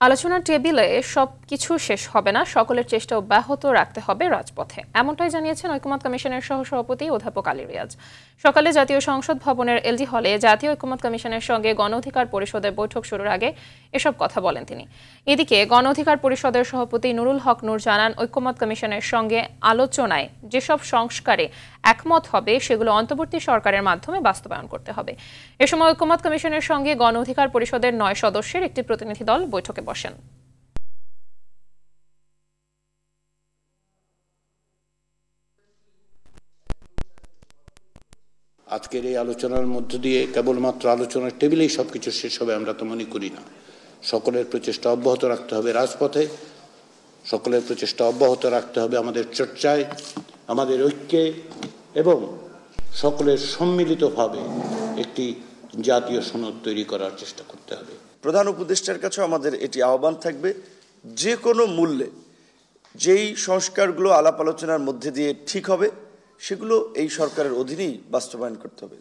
আলোচনার টেবিলে সবকিছু শেষ হবে না, সকলের চেষ্টা অব্যাহত রাখতে হবে রাজপথে, এমনটাই জানিয়েছেন ঐকমত্য কমিশনের সহসভাপতি অধ্যাপক আলী রিয়াজ। সকালে জাতীয় সংসদ ভবনের এলডি হলে জাতীয় ঐকমত্য কমিশনের সঙ্গে গণ অধিকার পরিষদের বৈঠক শুরুর আগে এসব কথা বলেন তিনি। এদিকে গণ অধিকার পরিষদের সভাপতি নুরুল হক নূর জানান, ঐকমত্য কমিশনের সঙ্গে আলোচনায় যেসব সংস্কারে একমত হবে সেগুলো অন্তর্বর্তী সরকারের মাধ্যমে বাস্তবায়ন করতে হবে। এ সময় ঐকমত্য কমিশনের সঙ্গে গণ অধিকার পরিষদের 9 সদস্যের একটি প্রতিনিধি দল বৈঠকে বসেন। আজকের এই আলোচনার মধ্য দিয়ে কেবলমাত্র আলোচনার টেবিলেই সবকিছু শেষ হবে আমরা তো মনে করি না। সকলের প্রচেষ্টা অব্যাহত রাখতে হবে রাজপথে, সকলের প্রচেষ্টা অব্যাহত রাখতে হবে আমাদের চর্চায়, আমাদের ঐক্যে, এবং সকলের সম্মিলিতভাবে একটি জাতীয় সনদ তৈরি করার চেষ্টা করতে হবে। প্রধান উপদেষ্টার কাছে আমাদের এটি আহ্বান থাকবে, যে কোনো মূল্যে যেই সংস্কারগুলো আলাপ আলোচনার মধ্যে দিয়ে ঠিক হবে সেগুলো এই সরকারের অধীনেই বাস্তবায়ন করতে হবে।